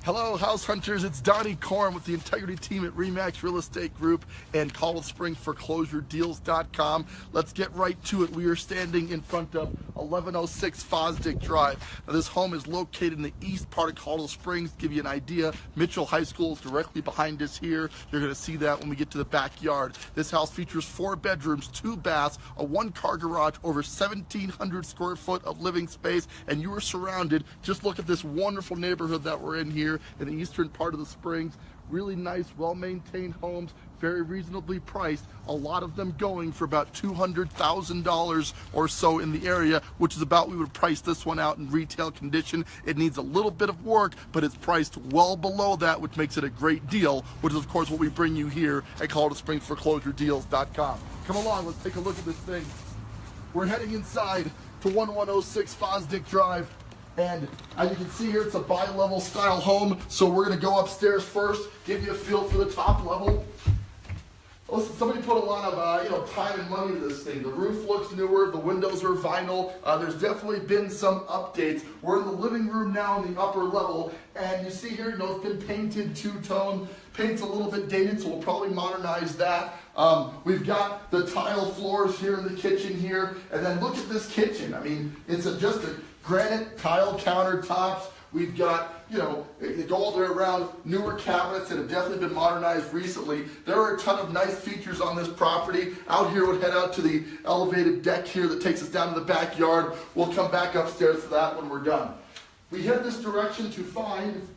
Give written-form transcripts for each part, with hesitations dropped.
Hello, house hunters. It's Donnie Corn with the Integrity team at RE/MAX Real Estate Group and ColdSpringForeclosureDeals.com. Let's get right to it. We are standing in front of 1106 Fosdick Drive. Now, this home is located in the east part of Colorado Springs. To give you an idea, Mitchell High School is directly behind us here. You're going to see that when we get to the backyard. This house features 4 bedrooms, 2 baths, a 1-car garage, over 1,700 square foot of living space, and you are surrounded. Just look at this wonderful neighborhood that we're in here in the eastern part of the Springs. Really nice, well-maintained homes, very reasonably priced, a lot of them going for about $200,000 or so in the area, which is about we would price this one out in retail condition. It needs a little bit of work, but it's priced well below that, which makes it a great deal, which is of course what we bring you here at ColdSpringForeclosureDeals.com. Come along, let's take a look at this thing. We're heading inside to 1106 Fosdick Drive. And as you can see here, it's a bi-level style home. So we're going to go upstairs first, give you a feel for the top level. Listen, somebody put a lot of time and money into this thing. The roof looks newer, the windows are vinyl. There's definitely been some updates. We're in the living room now in the upper level, and you see here, it's been painted two-tone. Paint's a little bit dated, so we'll probably modernize that. We've got the tile floors here in the kitchen here, and then look at this kitchen. I mean, it's just a granite tile countertops. We've got, they go all the way around, newer cabinets that have definitely been modernized recently. There are a ton of nice features on this property. Out here, we'll head out to the elevated deck here that takes us down to the backyard. We'll come back upstairs for that when we're done. We head this direction to find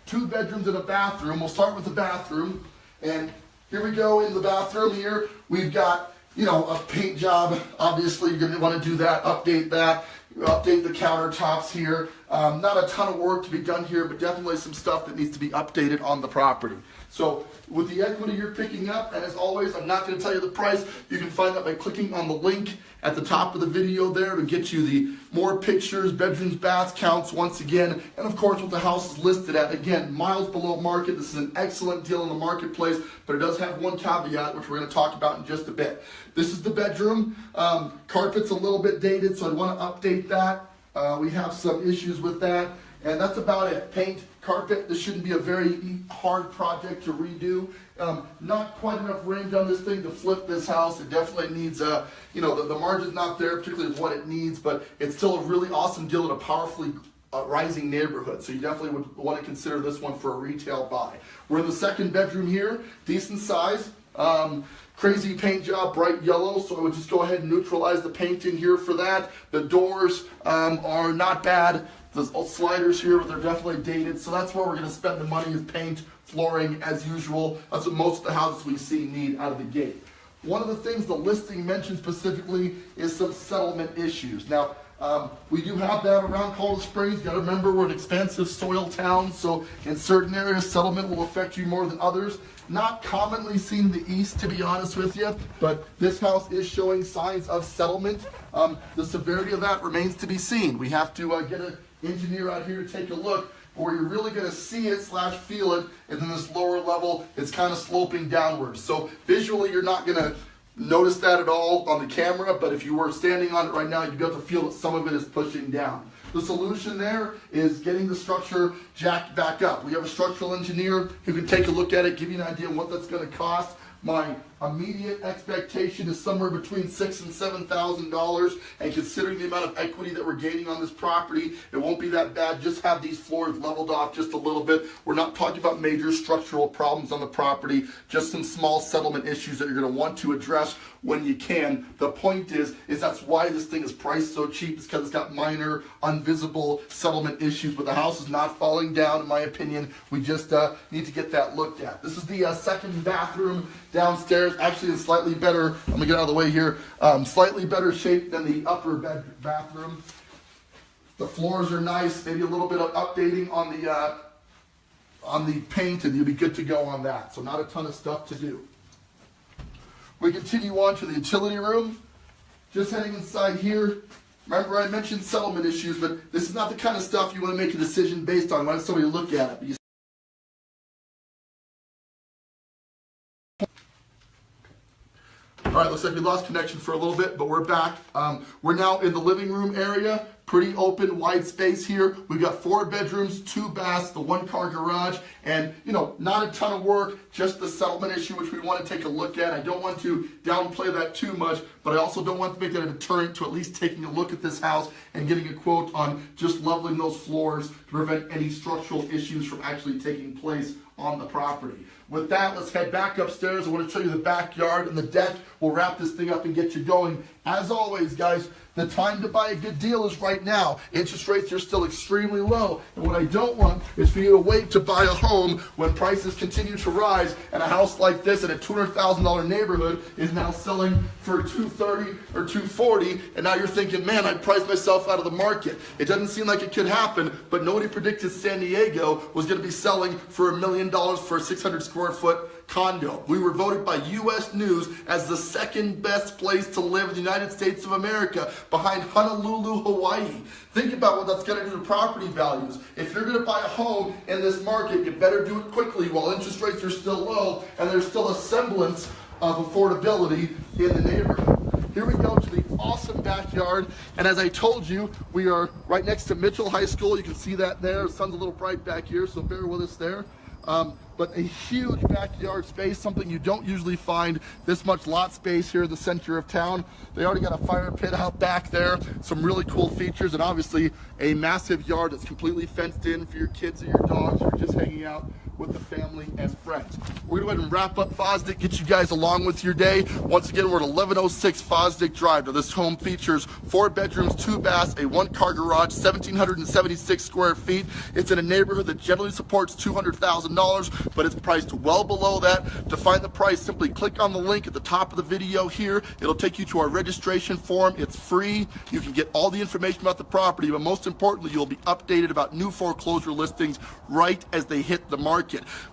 2 bedrooms and a bathroom. We'll start with the bathroom. And here we go in the bathroom here. We've got, a paint job. Obviously, you're going to want to do that, update that. Update the countertops here. Not a ton of work to be done here, but definitely some stuff that needs to be updated on the property. So with the equity you're picking up, and as always, I'm not going to tell you the price. You can find that by clicking on the link at the top of the video there to get you the more pictures, bedrooms, baths, counts once again, and of course what the house is listed at. Again, miles below market. This is an excellent deal in the marketplace, but it does have one caveat, which we're going to talk about in just a bit. This is the bedroom. Carpet's a little bit dated, so I want to update that. We have some issues with that, and that's about it. Paint, carpet, this shouldn't be a very hard project to redo. Not quite enough range on this thing to flip this house. It definitely needs, the margin's not there, particularly with what it needs, but it's still a really awesome deal in a powerfully rising neighborhood. So you definitely would want to consider this one for a retail buy. We're in the second bedroom here, decent size. Crazy paint job, bright yellow, so I would just go ahead and neutralize the paint in here for that. The doors are not bad. The sliders here, they're definitely dated, so that's where we're going to spend the money, is paint, flooring, as usual. That's what most of the houses we see need out of the gate. One of the things the listing mentions specifically is some settlement issues. Now, we do have that around Colorado Springs. You got to remember, we're an expansive soil town, so in certain areas, settlement will affect you more than others. Not commonly seen in the east, to be honest with you, but this house is showing signs of settlement. The severity of that remains to be seen. We have to get an engineer out here to take a look. Where you're really going to see it / feel it, and then this lower level, it's kind of sloping downwards. So visually, you're not going to notice that at all on the camera, but if you were standing on it right now, you'd be able to feel that some of it is pushing down. The solution there is getting the structure jacked back up. We have a structural engineer who can take a look at it, give you an idea of what that's going to cost. My immediate expectation is somewhere between $6,000 and $7,000, and considering the amount of equity that we're gaining on this property, it won't be that bad. Just have these floors leveled off just a little bit. We're not talking about major structural problems on the property, just some small settlement issues that you're going to want to address when you can. The point is that's why this thing is priced so cheap. It's because it's got minor, invisible settlement issues, but the house is not falling down, in my opinion. We just need to get that looked at. This is the second bathroom downstairs. Actually, it's slightly better. I'm going to get out of the way here. Slightly better shape than the upper bathroom. The floors are nice. Maybe a little bit of updating on the paint, and you'll be good to go on that. So not a ton of stuff to do. We continue on to the utility room. Just heading inside here. Remember, I mentioned settlement issues, but this is not the kind of stuff you want to make a decision based on. Let somebody look at it. All right, looks like we lost connection for a little bit, but we're back. We're now in the living room area. Pretty open, wide space here. We've got 4 bedrooms, 2 baths, the 1-car garage, and not a ton of work, just the settlement issue, which we want to take a look at. I don't want to downplay that too much, but I also don't want to make that a deterrent to at least taking a look at this house and getting a quote on just leveling those floors to prevent any structural issues from actually taking place on the property. With that, let's head back upstairs. I want to show you the backyard and the deck. We'll wrap this thing up and get you going. As always, guys, the time to buy a good deal is right now. Interest rates are still extremely low. And what I don't want is for you to wait to buy a home when prices continue to rise and a house like this in a $200,000 neighborhood is now selling for $230,000 or $240,000, and now you're thinking, man, I priced myself out of the market. It doesn't seem like it could happen, but nobody predicted San Diego was going to be selling for $1 million for a 600 square foot condo. We were voted by U.S. News as the 2nd best place to live in the United States of America, behind Honolulu, Hawaii. Think about what that's going to do to property values. If you're going to buy a home in this market, you better do it quickly while interest rates are still low and there's still a semblance of affordability in the neighborhood. Here we go to the awesome backyard, and as I told you, we are right next to Mitchell High School. You can see that there. The sun's a little bright back here, so bear with us there. But a huge backyard space, something you don't usually find this much lot space here in the center of town. They already got a fire pit out back there, some really cool features, and obviously a massive yard that's completely fenced in for your kids or your dogs who are just hanging out with the family and friends. We're going to go ahead and wrap up Fosdick, get you guys along with your day. Once again, we're at 1106 Fosdick Drive. Now, this home features 4 bedrooms, 2 baths, a 1-car garage, 1,776 square feet. It's in a neighborhood that generally supports $200,000, but it's priced well below that. To find the price, simply click on the link at the top of the video here. It'll take you to our registration form. It's free. You can get all the information about the property, but most importantly, you'll be updated about new foreclosure listings right as they hit the market.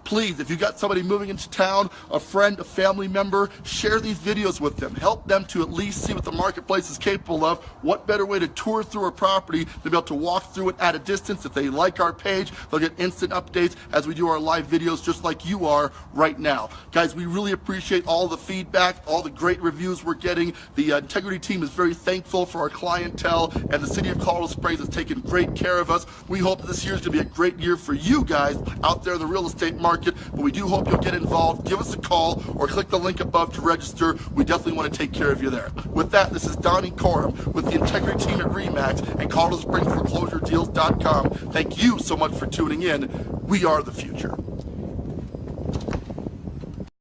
Please, if you've got somebody moving into town, a friend, a family member, share these videos with them. Help them to at least see what the marketplace is capable of. What better way to tour through a property than be able to walk through it at a distance? If they like our page, they'll get instant updates as we do our live videos just like you are right now. Guys, we really appreciate all the feedback, all the great reviews we're getting. The Integrity team is very thankful for our clientele, and the city of Colorado Springs has taken great care of us. We hope that this year is going to be a great year for you guys out there in the real estate market, but we do hope you'll get involved. Give us a call or click the link above to register. We definitely want to take care of you there. With that, this is Donnie Corum with the Integrity team at RE/MAX and Colorado Springs ForeclosureDeals.com. Thank you so much for tuning in. We are the future.